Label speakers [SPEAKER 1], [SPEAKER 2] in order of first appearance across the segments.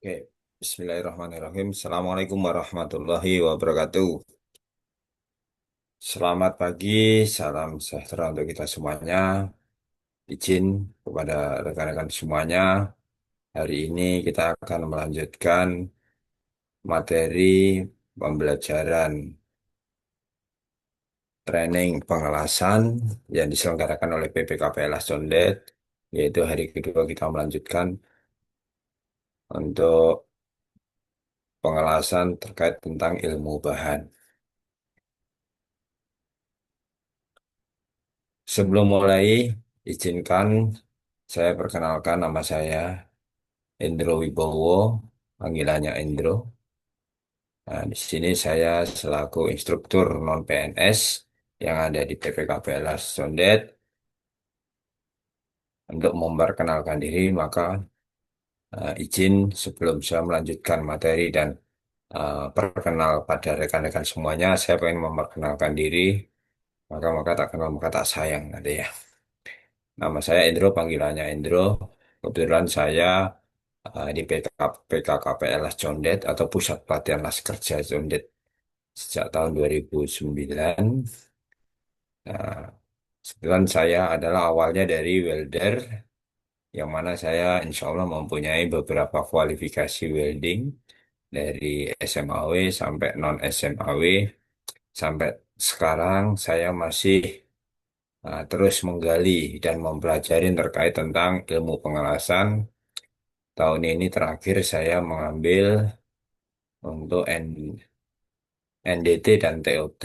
[SPEAKER 1] Oke, Bismillahirrahmanirrahim. Assalamualaikum warahmatullahi wabarakatuh. Selamat pagi, salam sejahtera untuk kita semuanya. Izin kepada rekan-rekan semuanya, hari ini kita akan melanjutkan materi pembelajaran training pengelasan yang diselenggarakan oleh PPKPLS Condet, yaitu hari kedua kita melanjutkan untuk pengelasan terkait tentang ilmu bahan. Sebelum mulai, izinkan saya perkenalkan nama saya Indro Wibowo, panggilannya Indro. Nah, di sini saya selaku instruktur non-PNS yang ada di PPKPLS Condet. Untuk memperkenalkan diri, maka izin sebelum saya melanjutkan materi dan perkenal pada rekan-rekan semuanya, saya ingin memperkenalkan diri, maka tak kenal maka tak sayang, ada ya. Nama saya Indro, panggilannya Indro. Kebetulan saya di PKKPLS Condet atau Pusat Pelatihan Laskerja Condet sejak tahun 2009. Nah, kebetulan saya adalah awalnya dari welder, yang mana saya insya Allah mempunyai beberapa kualifikasi welding dari SMAW sampai non SMAW. Sampai sekarang saya masih terus menggali dan mempelajari terkait tentang ilmu pengelasan. Tahun ini terakhir saya mengambil untuk NDT dan TOT.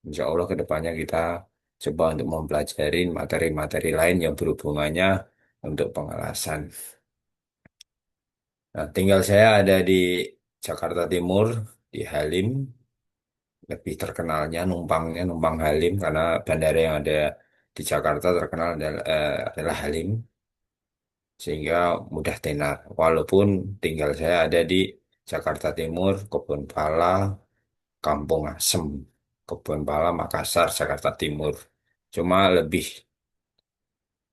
[SPEAKER 1] Insya Allah ke depannya kita coba untuk mempelajari materi-materi lain yang berhubungannya untuk pengelasan. Nah, tinggal saya ada di Jakarta Timur, di Halim. Lebih terkenalnya numpang Halim karena bandara yang ada di Jakarta terkenal adalah Halim, sehingga mudah tenar. Walaupun tinggal saya ada di Jakarta Timur, Kebonpala, Kampung Asem, Kebonpala, Makassar, Jakarta Timur. Cuma lebih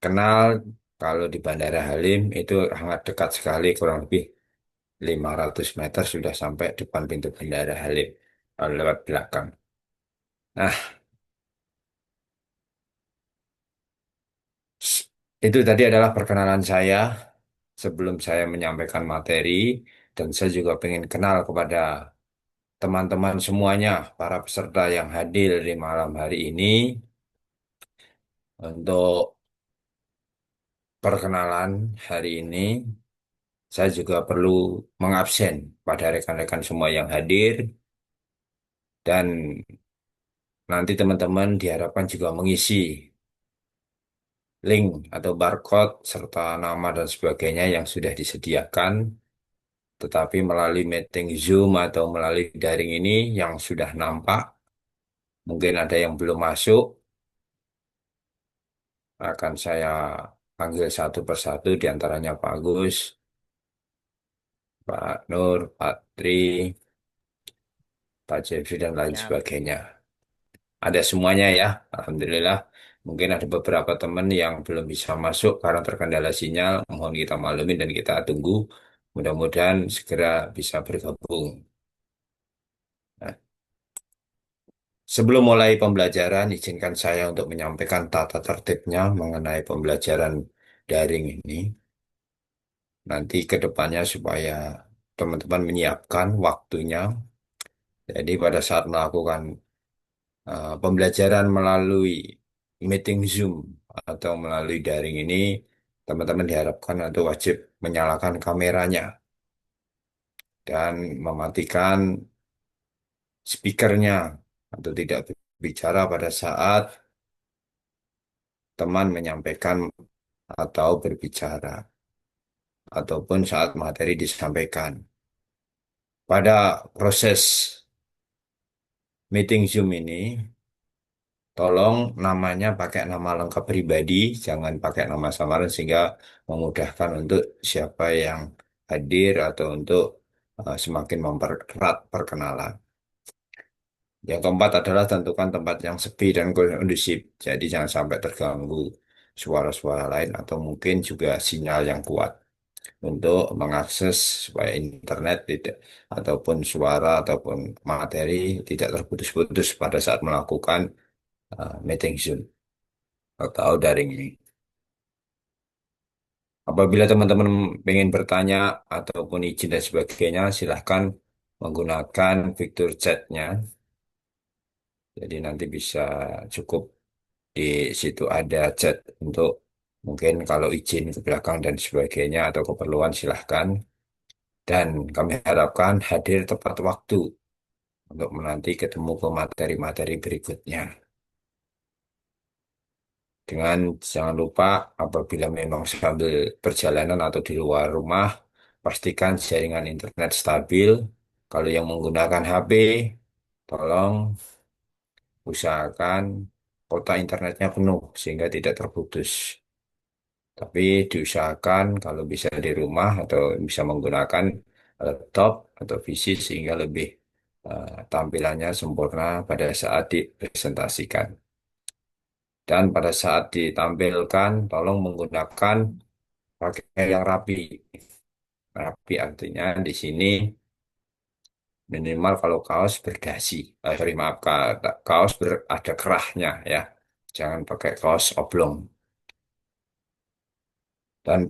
[SPEAKER 1] kenal kalau di Bandara Halim itu sangat dekat sekali, kurang lebih 500 meter sudah sampai depan pintu Bandara Halim, kalau lewat belakang. Nah, s- itu tadi adalah perkenalan saya sebelum saya menyampaikan materi, dan saya juga ingin kenal kepada teman-teman semuanya, para peserta yang hadir di malam hari ini. Untuk perkenalan hari ini, saya juga perlu mengabsen pada rekan-rekan semua yang hadir, dan nanti teman-teman diharapkan juga mengisi link atau barcode serta nama dan sebagainya yang sudah disediakan. Tetapi melalui meeting Zoom atau melalui daring ini yang sudah nampak, mungkin ada yang belum masuk, akan saya panggil satu persatu, diantaranya Pak Agus, Pak Nur, Pak Tri, Pak Jeffrey, dan lain
[SPEAKER 2] Siap.
[SPEAKER 1] sebagainya. Ada semuanya ya, Alhamdulillah. Mungkin ada beberapa teman yang belum bisa masuk karena terkendala sinyal. Mohon kita maklumi dan kita tunggu. Mudah-mudahan segera bisa bergabung. Nah, sebelum mulai pembelajaran, izinkan saya untuk menyampaikan tata tertibnya mengenai pembelajaran daring ini. Nanti ke depannya supaya teman-teman menyiapkan waktunya. Jadi pada saat melakukan pembelajaran melalui meeting Zoom atau melalui daring ini, teman-teman diharapkan untuk wajib menyalakan kameranya dan mematikan speakernya atau tidak berbicara pada saat teman menyampaikan atau berbicara ataupun saat materi disampaikan. Pada proses meeting Zoom ini, tolong namanya pakai nama lengkap pribadi, jangan pakai nama samaran sehingga memudahkan untuk siapa yang hadir atau untuk semakin mempererat perkenalan. Yang keempat adalah tentukan tempat yang sepi dan kondusif. Jadi jangan sampai terganggu suara-suara lain atau mungkin juga sinyal yang kuat. untuk mengakses supaya internet tidak ataupun suara ataupun materi tidak terputus-putus pada saat melakukan meeting Zoom atau daring ini. Apabila teman-teman ingin bertanya ataupun izin dan sebagainya, silahkan menggunakan fitur chatnya. Jadi nanti bisa cukup di situ ada chat untuk mungkin kalau izin ke belakang dan sebagainya atau keperluan silahkan. Dan kami harapkan hadir tepat waktu untuk menanti ketemu ke materi-materi berikutnya. Dengan jangan lupa apabila memang sambil perjalanan atau di luar rumah, pastikan jaringan internet stabil. Kalau yang menggunakan HP, tolong usahakan kuota internetnya penuh sehingga tidak terputus. Tapi diusahakan kalau bisa di rumah atau bisa menggunakan laptop atau PC sehingga lebih tampilannya sempurna pada saat dipresentasikan. Dan pada saat ditampilkan, tolong menggunakan pakaian yang rapi. Rapi artinya di sini minimal kalau kaos berdasi. Sorry, maaf, kaos ada kerahnya ya. Jangan pakai kaos oblong. Dan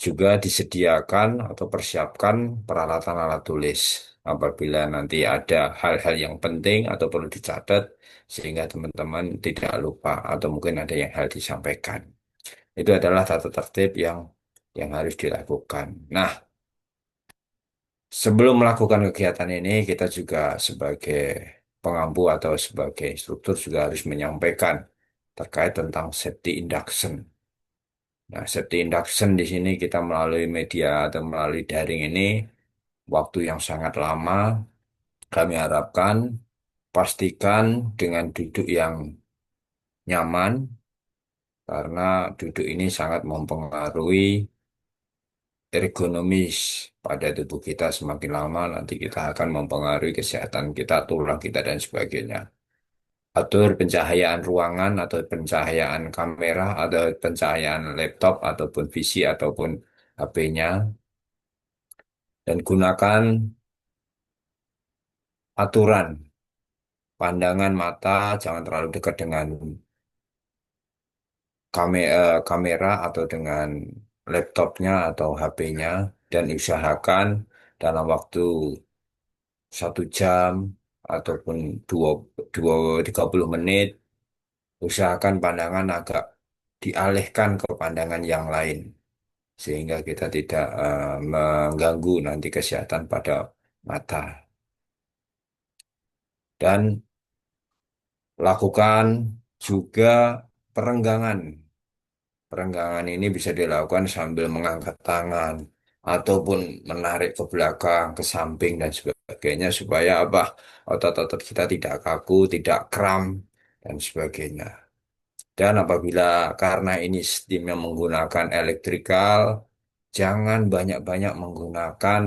[SPEAKER 1] juga disediakan atau persiapkan peralatan alat tulis apabila nanti ada hal-hal yang penting atau perlu dicatat sehingga teman-teman tidak lupa atau mungkin ada yang hal disampaikan. Itu adalah tata tertib yang harus dilakukan. Nah, sebelum melakukan kegiatan ini kita juga sebagai pengampu atau sebagai instruktur juga harus menyampaikan terkait tentang safety induction. Nah, safety induction di sini kita melalui media atau melalui daring ini waktu yang sangat lama. Kami harapkan pastikan dengan duduk yang nyaman karena duduk ini sangat mempengaruhi ergonomis pada tubuh kita semakin lama nanti kita akan mempengaruhi kesehatan kita, tulang kita dan sebagainya. Atur pencahayaan ruangan atau pencahayaan kamera atau pencahayaan laptop ataupun PC ataupun HP-nya dan gunakan aturan pandangan mata jangan terlalu dekat dengan kamera atau dengan laptopnya atau HP-nya dan usahakan dalam waktu 1 jam ataupun dua, 30 menit usahakan pandangan agak dialihkan ke pandangan yang lain sehingga kita tidak mengganggu nanti kesehatan pada mata dan lakukan juga perenggangan. Perenggangan ini bisa dilakukan sambil mengangkat tangan ataupun menarik ke belakang, ke samping dan sebagainya supaya apa? Otot-otot kita tidak kaku, tidak kram dan sebagainya. Dan apabila karena ini sistemnya menggunakan elektrikal, jangan banyak-banyak menggunakan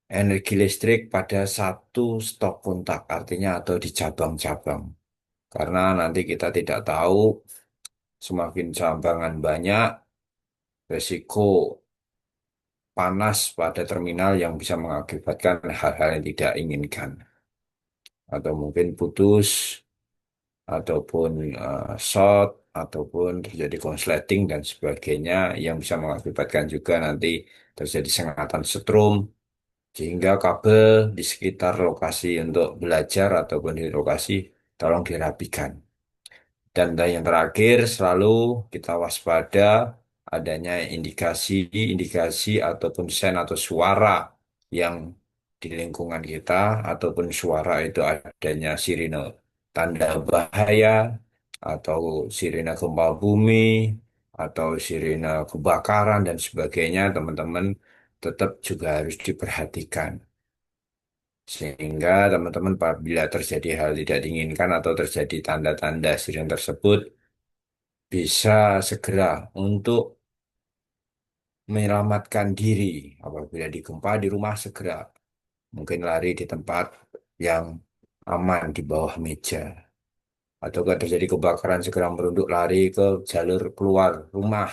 [SPEAKER 1] energi listrik pada satu stop kontak, artinya atau di cabang-cabang. Karena nanti kita tidak tahu semakin cabangan banyak, resiko panas pada terminal yang bisa mengakibatkan hal-hal yang tidak inginkan. Atau mungkin putus, ataupun short, ataupun terjadi konsleting dan sebagainya yang bisa mengakibatkan juga nanti terjadi sengatan setrum, sehingga kabel di sekitar lokasi untuk belajar ataupun di lokasi tolong dirapikan. Dan yang terakhir, selalu kita waspada adanya indikasi ataupun sen atau suara yang di lingkungan kita ataupun suara itu adanya sirine tanda bahaya atau sirine gempa bumi atau sirine kebakaran dan sebagainya, teman-teman tetap juga harus diperhatikan. Sehingga teman-teman apabila terjadi hal tidak diinginkan atau terjadi tanda-tanda sirine tersebut bisa segera untuk menyelamatkan diri apabila digempa di rumah segera mungkin lari di tempat yang aman di bawah meja atau kalau terjadi kebakaran segera merunduk lari ke jalur keluar rumah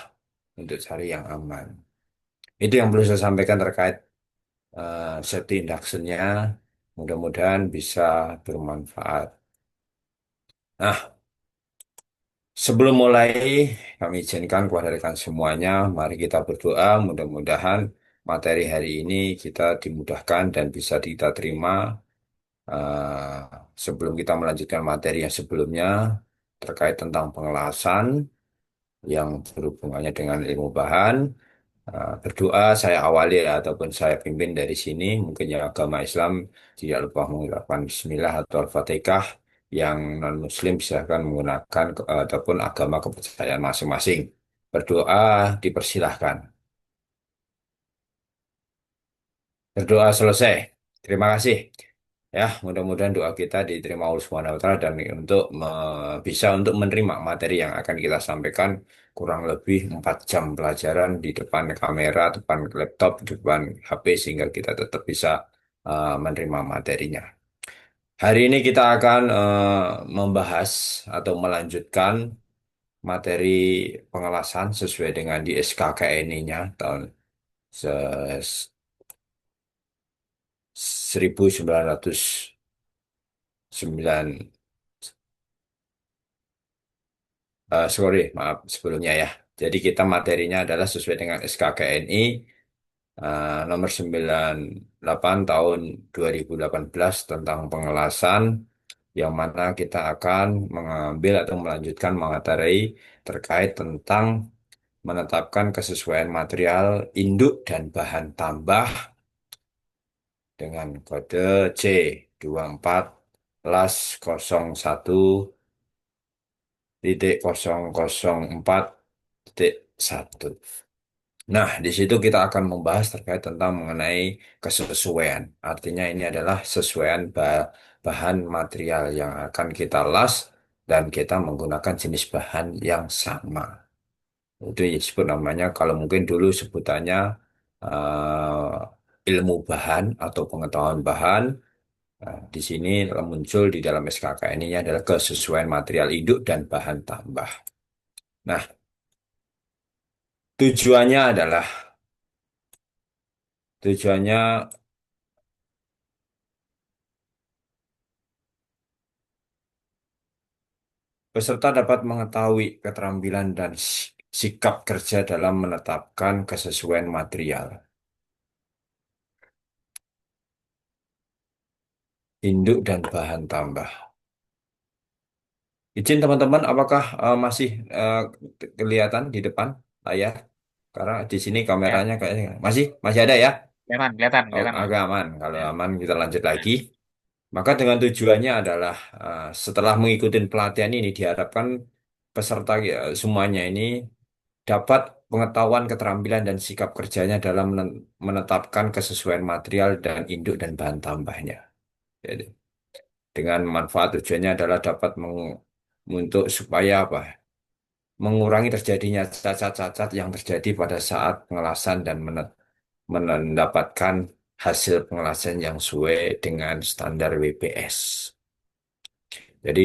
[SPEAKER 1] untuk cari yang aman. Itu yang perlu saya sampaikan terkait safety induction-nya. Mudah-mudahan bisa bermanfaat. Nah, sebelum mulai, kami izinkan kepada rekan semuanya, mari kita berdoa. Mudah-mudahan materi hari ini kita dimudahkan dan bisa kita terima. Eh, Sebelum kita melanjutkan materi yang sebelumnya terkait tentang pengelasan yang berhubungannya dengan ilmu bahan, berdoa saya awali ataupun saya pimpin dari sini. Mungkin yang agama Islam tidak lupa mengucapkan Bismillah atau Al-Fatihah. Yang non-Muslim silahkan menggunakan ataupun agama kepercayaan masing-masing. Berdoa dipersilahkan. Berdoa selesai. Terima kasih. Ya, mudah-mudahan doa kita diterima Allah Subhanahu wa taala dan bisa untuk menerima materi yang akan kita sampaikan kurang lebih 4 jam pelajaran di depan kamera, depan laptop, depan HP sehingga kita tetap bisa menerima materinya. Hari ini kita akan membahas atau melanjutkan materi pengelasan sesuai dengan di SKKNI-nya tahun se- 1909. Sorry, maaf sebelumnya ya. Jadi kita materinya adalah sesuai dengan SKKNI nomor 98 tahun 2018 tentang pengelasan yang mana kita akan mengambil atau melanjutkan materi terkait tentang menetapkan kesesuaian material induk dan bahan tambah dengan kode C24/001.004.1. Nah, di situ kita akan membahas terkait tentang mengenai kesesuaian. Artinya ini adalah bahan material yang akan kita las dan kita menggunakan jenis bahan yang sama. Itu disebut namanya kalau mungkin dulu sebutannya ilmu bahan atau pengetahuan bahan. Nah, di sini muncul di dalam SKK ini adalah kesesuaian material induk dan bahan tambah. Nah, tujuannya adalah tujuannya peserta dapat mengetahui keterampilan dan sikap kerja dalam menetapkan kesesuaian material, induk dan bahan tambah. Izin teman-teman, apakah masih eh, kelihatan di depan layar? Karena di sini
[SPEAKER 2] Ya,
[SPEAKER 1] kameranya kayaknya masih masih ada ya.
[SPEAKER 2] kelihatan, kelihatan,
[SPEAKER 1] Oh,
[SPEAKER 2] kelihatan, Mas.
[SPEAKER 1] agak aman. Kalau
[SPEAKER 2] Ya,
[SPEAKER 1] aman kita lanjut lagi. Maka dengan tujuannya adalah setelah mengikuti pelatihan ini diharapkan peserta semuanya ini dapat pengetahuan, keterampilan, dan sikap kerjanya dalam menetapkan kesesuaian material dan induk dan bahan tambahnya. Jadi, dengan manfaat tujuannya adalah dapat untuk supaya apa? Mengurangi terjadinya cacat-cacat yang terjadi pada saat pengelasan dan mendapatkan hasil pengelasan yang sesuai dengan standar WPS. Jadi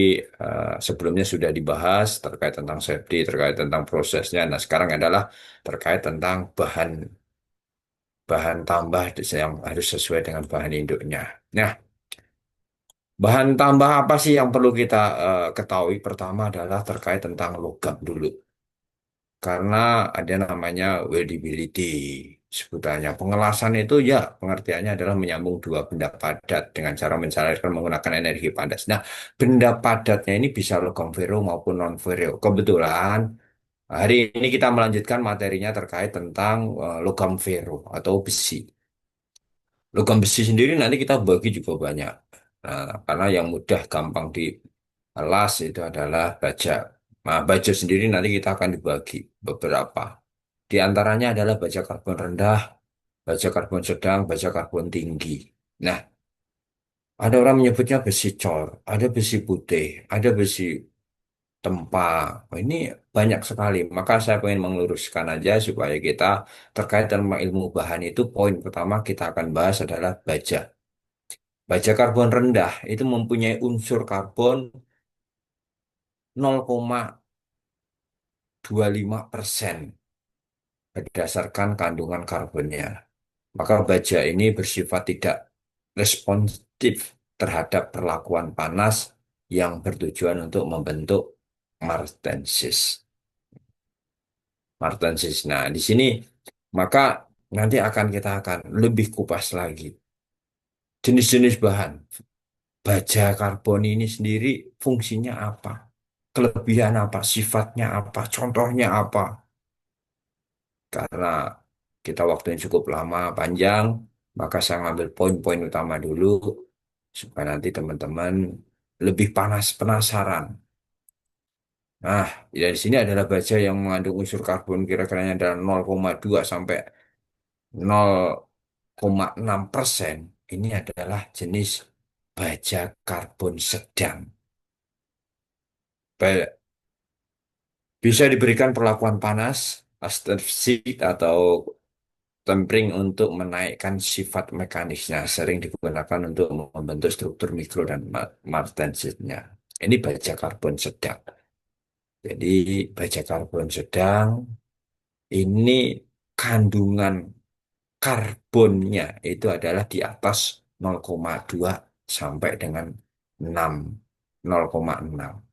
[SPEAKER 1] sebelumnya sudah dibahas terkait tentang safety, terkait tentang prosesnya. Nah, sekarang adalah terkait tentang bahan bahan tambah yang harus sesuai dengan bahan induknya. Nah, bahan tambah apa sih yang perlu kita ketahui? Pertama adalah terkait tentang logam dulu. Karena ada namanya weldability. Sebutannya pengelasan itu ya pengertiannya adalah menyambung dua benda padat dengan cara mencairkan menggunakan energi panas. Nah, benda padatnya ini bisa logam vero maupun non vero. Kebetulan hari ini kita melanjutkan materinya terkait tentang logam vero atau besi. Logam besi sendiri nanti kita bagi juga banyak. Nah, karena yang mudah gampang dielas itu adalah baja. Nah, baja sendiri nanti kita akan dibagi beberapa. Di antaranya adalah baja karbon rendah, baja karbon sedang, baja karbon tinggi. Nah, ada orang menyebutnya besi cor, ada besi putih, ada besi tempa. Oh, ini banyak sekali. Maka saya ingin meluruskan aja supaya kita terkait dengan ilmu bahan itu poin pertama kita akan bahas adalah baja. Baja karbon rendah itu mempunyai unsur karbon 0,25%. berdasarkan kandungan karbonnya. Maka baja ini bersifat tidak responsif terhadap perlakuan panas yang bertujuan untuk membentuk martensis. Martensis. Nah, di sini maka nanti kita akan lebih kupas lagi jenis-jenis bahan. Baja karbon ini sendiri fungsinya apa? Kelebihan apa? Sifatnya apa? Contohnya apa? Karena kita waktunya cukup lama, panjang, maka saya ngambil poin-poin utama dulu supaya nanti teman-teman lebih panas penasaran. Nah, dari sini adalah baja yang mengandung unsur karbon kira-kira adalah 0,2 sampai 0,6%. Ini adalah jenis baja karbon sedang. Bisa diberikan perlakuan panas, astensik atau tempering untuk menaikkan sifat mekanisnya. Sering digunakan untuk membentuk struktur mikro dan martensitnya. Ini baja karbon sedang. Jadi baja karbon sedang ini kandungan karbonnya itu adalah di atas 0,2 sampai dengan 6, 0,6.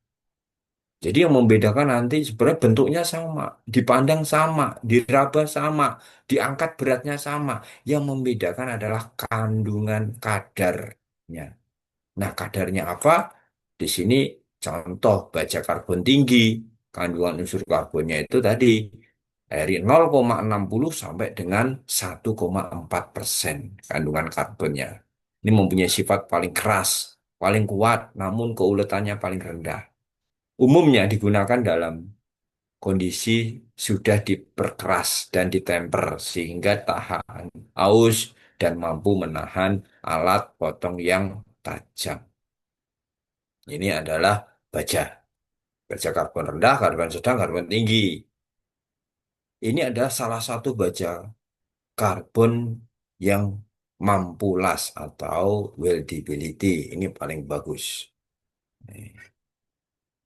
[SPEAKER 1] Jadi yang membedakan nanti sebenarnya bentuknya sama, dipandang sama, diraba sama, diangkat beratnya sama. Yang membedakan adalah kandungan kadarnya. Nah, kadarnya apa? Di sini contoh baja karbon tinggi, kandungan unsur karbonnya itu tadi dari 0,60 sampai dengan 1,4% kandungan karbonnya. Ini mempunyai sifat paling keras, paling kuat, namun keuletannya paling rendah. Umumnya digunakan dalam kondisi sudah diperkeras dan ditemper sehingga tahan aus dan mampu menahan alat potong yang tajam. Ini adalah baja. Baja karbon rendah, karbon sedang, karbon tinggi. Ini adalah salah satu baja karbon yang mampu las atau weldability. Ini paling bagus.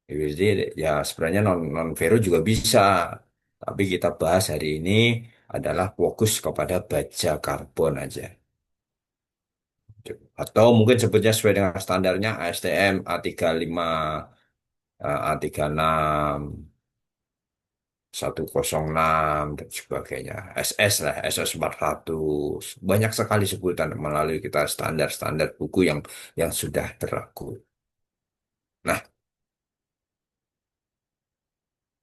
[SPEAKER 1] Jadi ya sebenarnya non ferro juga bisa. Tapi kita bahas hari ini adalah fokus kepada baja karbon aja. Atau mungkin sebutnya sesuai dengan standarnya ASTM A35, A36, 106 dan sebagainya. SS lah, SS 400. Banyak sekali sebutan melalui kita standar-standar buku yang sudah berlaku. Nah,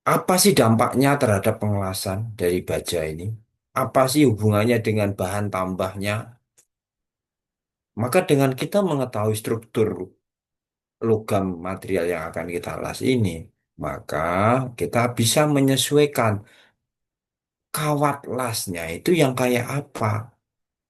[SPEAKER 1] apa sih dampaknya terhadap pengelasan dari baja ini? Apa sih hubungannya dengan bahan tambahnya? Maka dengan kita mengetahui struktur logam material yang akan kita las ini, maka kita bisa menyesuaikan kawat lasnya itu yang kayak apa.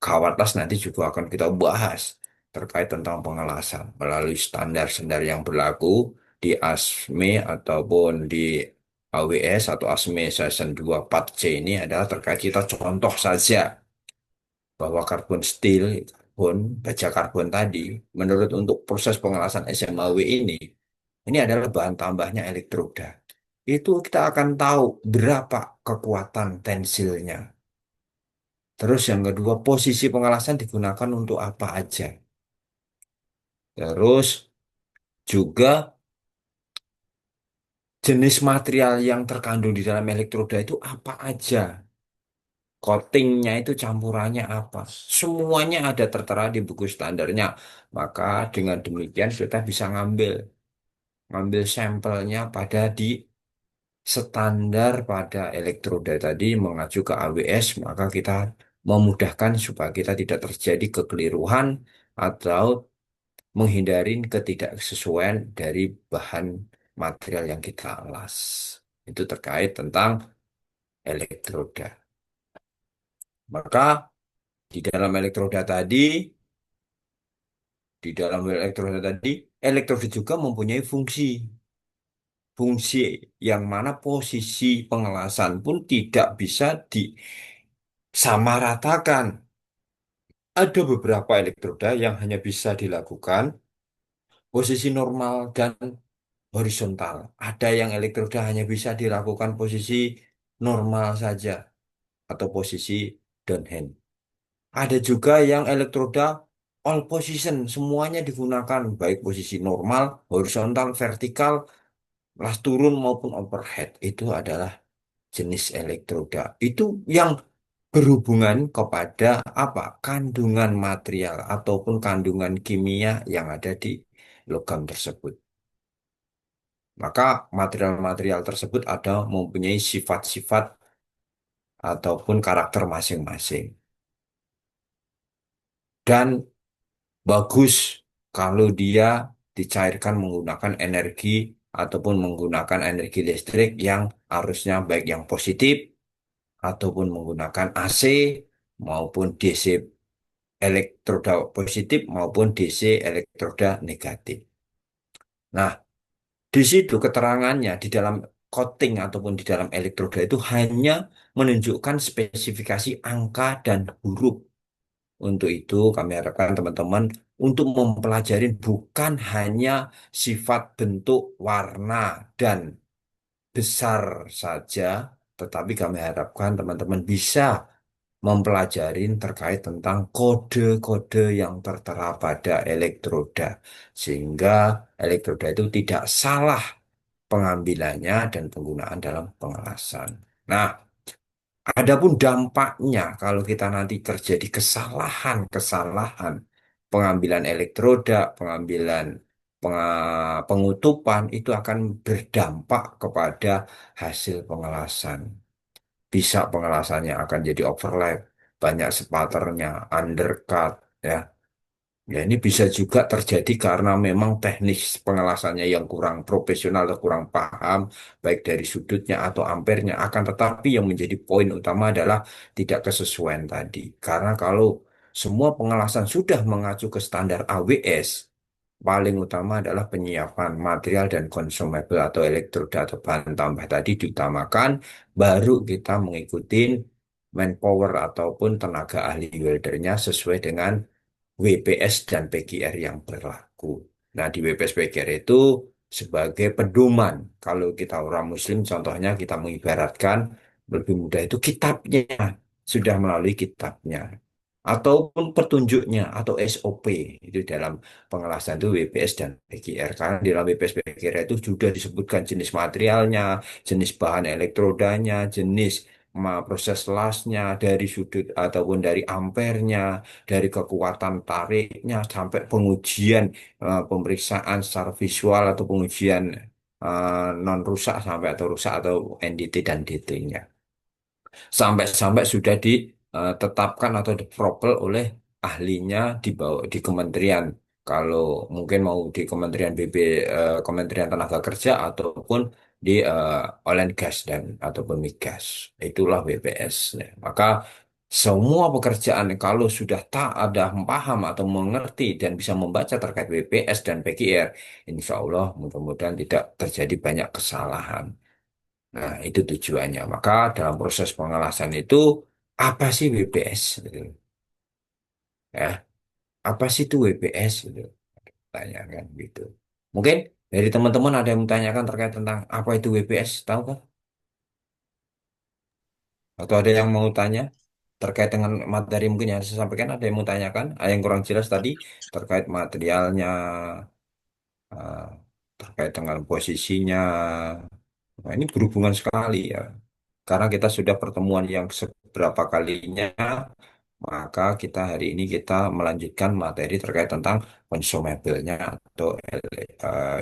[SPEAKER 1] Kawat las nanti juga akan kita bahas terkait tentang pengelasan melalui standar-standar yang berlaku di ASME ataupun di AWS atau ASME Season 2 Part C ini adalah terkait kita contoh saja bahwa karbon steel, karbon, baja karbon tadi, menurut untuk proses pengelasan SMAW ini adalah bahan tambahnya elektroda. Itu kita akan tahu berapa kekuatan tensilnya. Terus yang kedua, posisi pengelasan digunakan untuk apa aja. Terus juga jenis material yang terkandung di dalam elektroda itu apa aja. Coatingnya itu campurannya apa. Semuanya ada tertera di buku standarnya. Maka dengan demikian kita bisa ngambil sampelnya pada di standar pada elektroda tadi mengacu ke AWS, maka kita memudahkan supaya kita tidak terjadi kekeliruan atau menghindari ketidaksesuaian dari bahan material yang kita las. Itu terkait tentang elektroda. Maka di dalam elektroda tadi, elektroda juga mempunyai fungsi. Fungsi yang mana posisi pengelasan pun tidak bisa disamaratakan. Ada beberapa elektroda yang hanya bisa dilakukan posisi normal dan horizontal. Ada yang elektroda hanya bisa dilakukan posisi normal saja. atau posisi downhand. Ada juga yang elektroda all position, semuanya digunakan, baik posisi normal, horizontal, vertikal, las turun maupun overhead. Itu adalah jenis elektroda. Itu yang berhubungan kepada apa? Kandungan material ataupun kandungan kimia yang ada di logam tersebut. Maka material-material tersebut ada mempunyai sifat-sifat ataupun karakter masing-masing. Dan bagus kalau dia dicairkan menggunakan energi ataupun menggunakan energi listrik yang arusnya baik yang positif ataupun menggunakan AC maupun DC elektroda positif maupun DC elektroda negatif. Nah, di situ keterangannya di dalam coating ataupun di dalam elektroda itu hanya menunjukkan spesifikasi angka dan huruf. Untuk itu, kami harapkan teman-teman untuk mempelajari bukan hanya sifat bentuk, warna, dan besar saja, tetapi kami harapkan teman-teman bisa mempelajari terkait tentang kode-kode yang tertera pada elektroda, sehingga elektroda itu tidak salah pengambilannya dan penggunaan dalam pengelasan. Nah, adapun dampaknya kalau kita nanti terjadi kesalahan-kesalahan pengambilan elektroda, pengambilan pengutupan itu akan berdampak kepada hasil pengelasan. Bisa pengelasannya akan jadi overlap, banyak spatternya, undercut, ya. Ya, ini bisa juga terjadi karena memang teknik pengelasannya yang kurang profesional atau kurang paham, baik dari sudutnya atau ampernya. Akan tetapi yang menjadi poin utama adalah tidak kesesuaian tadi. Karena kalau semua pengelasan sudah mengacu ke standar AWS, paling utama adalah penyiapan material dan consumable atau elektroda atau bahan tambah tadi diutamakan, baru kita mengikuti manpower ataupun tenaga ahli weldernya sesuai dengan WPS dan PGR yang berlaku. Nah, di WPS PGR itu sebagai pedoman. Kalau kita orang Muslim, contohnya kita mengibaratkan lebih mudah itu kitabnya, sudah melalui kitabnya. Ataupun petunjuknya atau SOP itu dalam pengelasan itu WPS dan PGR. Karena di dalam WPS PGR itu sudah disebutkan jenis materialnya, jenis bahan elektrodanya, jenis proses lasnya dari sudut ataupun dari ampernya, dari kekuatan tariknya sampai pengujian pemeriksaan secara visual atau pengujian non rusak sampai atau rusak atau NDT dan DT-nya. Sampai-sampai sudah ditetapkan atau dipropel oleh ahlinya di kementerian. Kalau mungkin mau di Kementerian Kementerian Tenaga Kerja ataupun di Oil and Gas dan ataupun migas. Itulah WPS. Nah, maka semua pekerjaan kalau sudah tak ada paham atau mengerti dan bisa membaca terkait WPS dan PGR, insya Allah mudah-mudahan tidak terjadi banyak kesalahan. Nah, itu tujuannya. Maka dalam proses pengelasan itu apa sih WPS? Gitu. Ya, apa sih itu WPS? Gitu. Tanyakan gitu. Mungkin dari teman-teman ada yang menanyakan terkait tentang apa itu WPS, tahu kan? Atau ada yang mau tanya terkait dengan materi mungkin yang saya sampaikan, ada yang mau tanyakan? Ada yang kurang jelas tadi terkait materialnya, eh, terkait dengan posisinya. Nah, ini berhubungan sekali ya. Karena kita sudah pertemuan yang seberapa kalinya, maka kita hari ini kita melanjutkan materi terkait tentang consumable-nya atau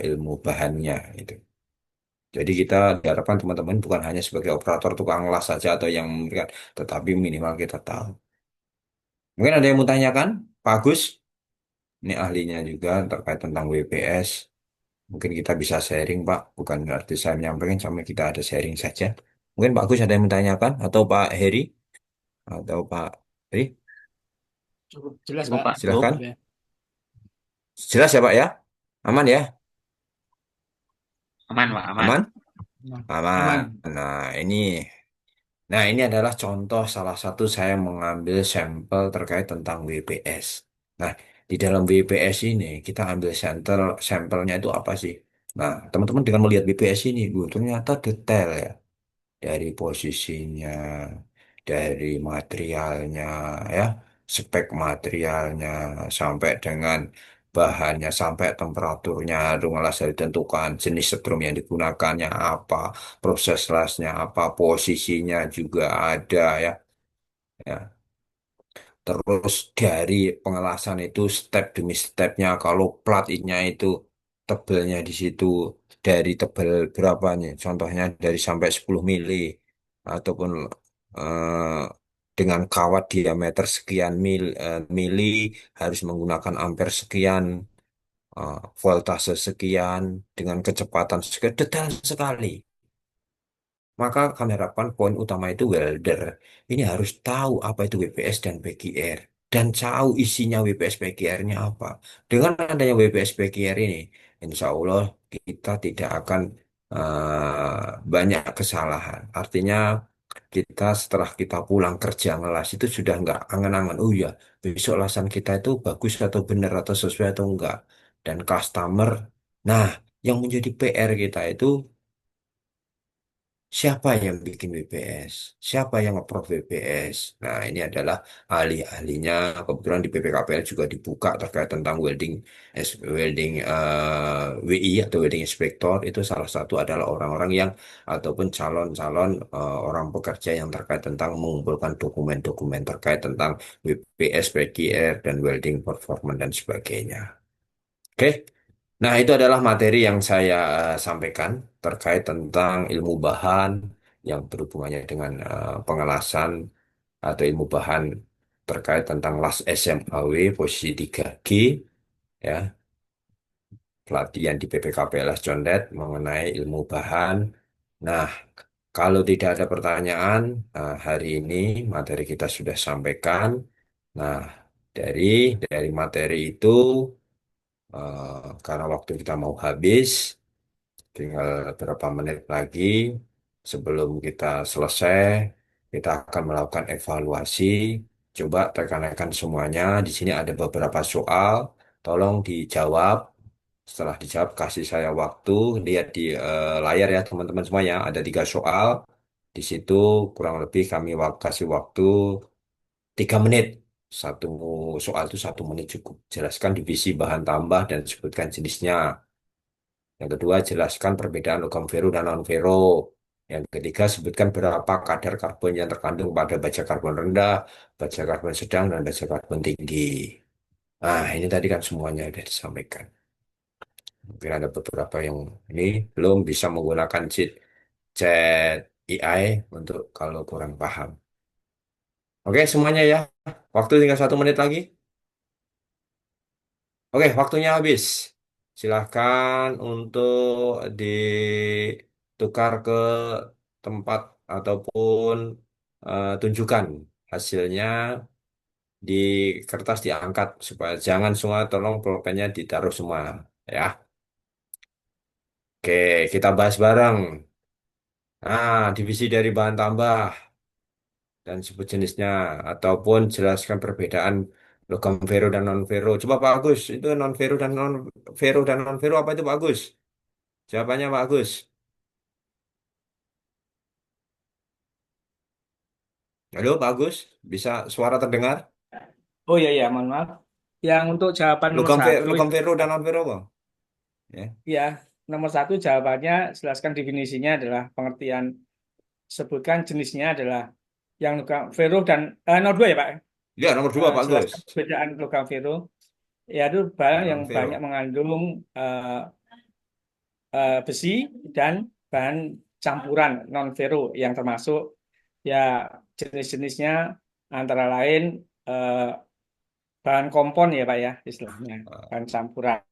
[SPEAKER 1] ilmu bahannya itu. Jadi kita diharapkan teman-teman bukan hanya sebagai operator tukang las saja atau yang memberikan, tetapi minimal kita tahu. Mungkin ada yang mau tanyakan, Pak Agus, ini ahlinya juga terkait tentang WPS. Mungkin kita bisa sharing, Pak. Bukan berarti saya menyampaikan, sama kita ada sharing saja. Mungkin Pak Agus ada yang menanyakan, atau Pak Heri, atau Pak Heri,
[SPEAKER 2] Cukup jelas,
[SPEAKER 3] Cukup
[SPEAKER 2] Pak.
[SPEAKER 3] Pak, cukup.
[SPEAKER 1] silahkan.
[SPEAKER 2] Ya.
[SPEAKER 1] Jelas ya Pak ya? Aman ya?
[SPEAKER 3] Aman Pak, aman.
[SPEAKER 1] Aman?
[SPEAKER 2] Aman.
[SPEAKER 1] Aman.
[SPEAKER 2] Aman.
[SPEAKER 1] Nah, ini adalah contoh salah satu saya mengambil sampel terkait tentang WPS. Nah, di dalam WPS ini kita ambil sampelnya itu apa sih? Nah, teman-teman dengan melihat WPS ini, ternyata detail ya dari posisinya, dari materialnya, ya, spek materialnya, sampai dengan bahannya, sampai temperaturnya, itu malah saya ditentukan jenis setrum yang digunakannya apa, proses lasnya apa, posisinya juga ada, ya. Ya. Terus dari pengelasan itu step demi stepnya, kalau platnya itu tebelnya di situ dari tebel berapa nih? Contohnya dari sampai 10 mili ataupun eh, dengan kawat diameter sekian mili harus menggunakan ampere sekian, voltase sekian dengan kecepatan sekian, detail sekali. Maka kami harapkan poin utama itu welder ini harus tahu apa itu WPS dan PGR dan tahu isinya WPS PGR-nya apa. Dengan adanya WPS PGR ini, insya Allah kita tidak akan banyak kesalahan. Artinya kita setelah kita pulang kerja ngelas itu sudah nggak angan-angan. Oh ya, besok lasan kita itu bagus atau benar atau sesuai atau enggak. Dan customer, nah yang menjadi PR kita itu siapa yang bikin WPS? Siapa yang approve WPS? Nah, ini adalah ahli-ahlinya. Kebetulan di BPKPL juga dibuka terkait tentang welding WI atau welding inspector. Itu salah satu adalah orang-orang yang ataupun calon-calon orang pekerja yang terkait tentang mengumpulkan dokumen-dokumen terkait tentang WPS, PGR, dan welding performance dan sebagainya. Oke. Nah, itu adalah materi yang saya sampaikan terkait tentang ilmu bahan yang berhubungannya dengan pengelasan atau ilmu bahan terkait tentang las SMAW posisi 3G, ya, pelatihan di PPKPLS Condet mengenai ilmu bahan. Nah, kalau tidak ada pertanyaan, hari ini materi kita sudah sampaikan. Nah, dari dari materi itu, karena waktu kita mau habis, tinggal beberapa menit lagi sebelum kita selesai, kita akan melakukan evaluasi. Coba rekan-rekan semuanya, di sini ada beberapa soal, tolong dijawab. Setelah dijawab, kasih saya waktu, lihat di layar ya teman-teman semuanya, ada 3 soal. Di situ kurang lebih kami kasih waktu 3 menit. Satu soal itu 1 menit cukup. Jelaskan divisi bahan tambah dan sebutkan jenisnya. Yang kedua, jelaskan perbedaan logam vero dan non-vero. Yang ketiga, sebutkan berapa kadar karbon yang terkandung pada baja karbon rendah, baja karbon sedang, dan baja karbon tinggi. Nah, ini tadi kan semuanya sudah disampaikan. Mungkin ada beberapa yang ini belum bisa menggunakan chat AI untuk kalau kurang paham. Oke, semuanya ya. Waktu tinggal 1 menit lagi. Oke, waktunya habis. Silahkan untuk ditukar ke tempat ataupun tunjukkan hasilnya di kertas diangkat supaya jangan semua tolong pulpennya ditaruh semua ya. Oke, kita bahas bareng. Nah, divisi dari bahan tambah dan sebut jenisnya ataupun jelaskan perbedaan logam vero dan non vero. Coba Pak Agus, itu non vero apa itu Pak Agus? Jawabannya Pak Agus. Halo Pak Agus, bisa suara terdengar?
[SPEAKER 2] Oh iya iya, mohon maaf. Yang untuk jawaban nomor satu
[SPEAKER 1] Logam vero dan non vero Bang. Ya.
[SPEAKER 2] ya, nomor satu jawabannya jelaskan definisinya adalah pengertian, sebutkan jenisnya adalah yang logam vero dan nomor dua ya Pak.
[SPEAKER 1] Ya, nomor 2 Pak Agus.
[SPEAKER 2] Jelaskan perbedaan logam vero, yaitu barang
[SPEAKER 1] Dan
[SPEAKER 2] yang
[SPEAKER 1] non
[SPEAKER 2] banyak
[SPEAKER 1] vero.
[SPEAKER 2] mengandung eh, besi dan bahan campuran non vero yang termasuk ya jenis-jenisnya antara lain eh, bahan kompon ya Pak ya istilahnya, bahan campuran.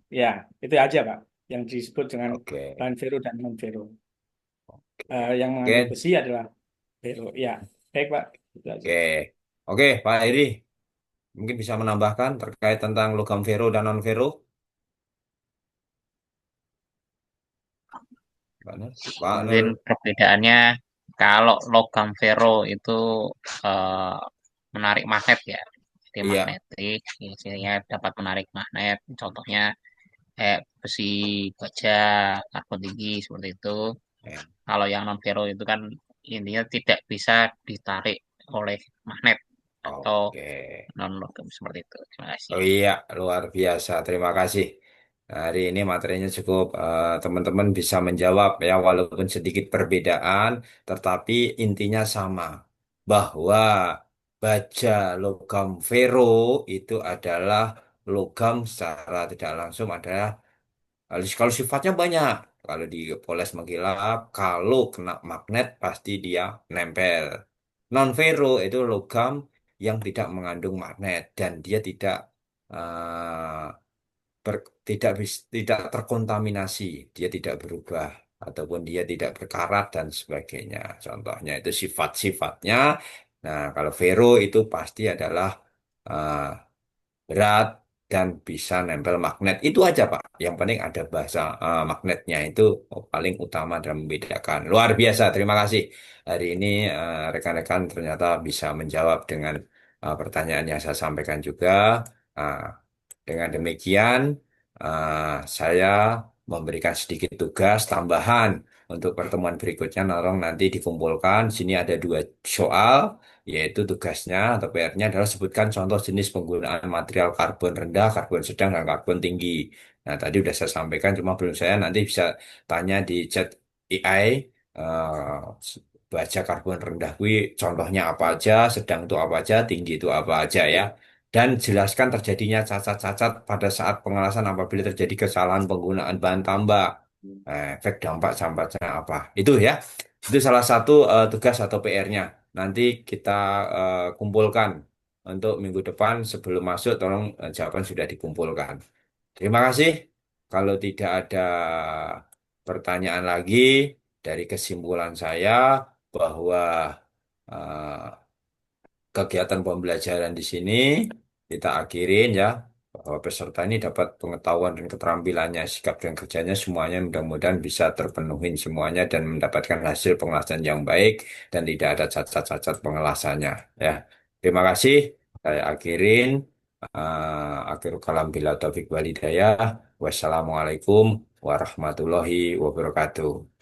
[SPEAKER 2] Ya, itu aja Pak yang disebut dengan
[SPEAKER 1] Oke.
[SPEAKER 2] bahan vero dan non vero. Yang mengandung
[SPEAKER 1] Oke.
[SPEAKER 2] besi adalah vero. Ya, baik Pak, itu aja.
[SPEAKER 1] Oke. Oke, Pak Iri, mungkin bisa menambahkan terkait tentang logam vero dan non vero? Pak Nur? Pak Nur.
[SPEAKER 3] Mungkin perbedaannya kalau logam vero itu eh, menarik magnet ya, jadi
[SPEAKER 1] Iya.
[SPEAKER 3] magnetik, isinya dapat menarik magnet. Contohnya kayak besi baja, karbon tinggi seperti itu.
[SPEAKER 1] Ya.
[SPEAKER 3] Kalau yang non vero itu kan intinya tidak bisa ditarik oleh magnet atau
[SPEAKER 1] Oke.
[SPEAKER 3] non logam seperti itu. Terima kasih.
[SPEAKER 1] Oh iya, luar biasa. Terima kasih. Nah, hari ini materinya cukup teman-teman bisa menjawab ya walaupun sedikit perbedaan, tetapi intinya sama bahwa baja logam fero itu adalah logam secara tidak langsung adalah kalau sifatnya banyak. Kalau dipoles mengkilap, kalau kena magnet pasti dia nempel. Non fero itu logam yang tidak mengandung magnet dan dia tidak eh, tidak terkontaminasi, dia tidak berubah ataupun dia tidak berkarat dan sebagainya. Contohnya itu sifat-sifatnya. Nah, kalau Vero itu pasti adalah eh, berat dan bisa nempel magnet. Itu aja, Pak. Yang penting ada bahasa magnetnya itu paling utama dalam membedakan. Luar biasa. Terima kasih. Hari ini rekan-rekan ternyata bisa menjawab dengan pertanyaan yang saya sampaikan juga. Ah, dengan demikian, saya memberikan sedikit tugas tambahan untuk pertemuan berikutnya. Norong nanti dikumpulkan. Sini ada dua soal, yaitu tugasnya atau PR-nya adalah sebutkan contoh jenis penggunaan material karbon rendah, karbon sedang, dan karbon tinggi. Nah, tadi udah saya sampaikan, cuma belum saya nanti bisa tanya di chat AI. eh, Baja karbon rendah kui contohnya apa aja, sedang itu apa aja, tinggi itu apa aja ya, dan jelaskan terjadinya cacat-cacat pada saat pengelasan apabila terjadi kesalahan penggunaan bahan tambah. Efek dampak dampaknya apa? Itu ya. Itu salah satu tugas atau PR-nya. Nanti kita kumpulkan untuk minggu depan sebelum masuk, tolong jawaban sudah dikumpulkan. Terima kasih. Kalau tidak ada pertanyaan lagi, dari kesimpulan saya bahwa eh, kegiatan pembelajaran di sini kita akhirin ya, bahwa peserta ini dapat pengetahuan dan keterampilannya, sikap dan kerjanya semuanya mudah-mudahan bisa terpenuhi semuanya dan mendapatkan hasil pengelasan yang baik dan tidak ada cacat-cacat pengelasannya ya. Terima kasih. Saya akhirin. Akhir kalam bila taufik walidayah. Wassalamualaikum warahmatullahi wabarakatuh.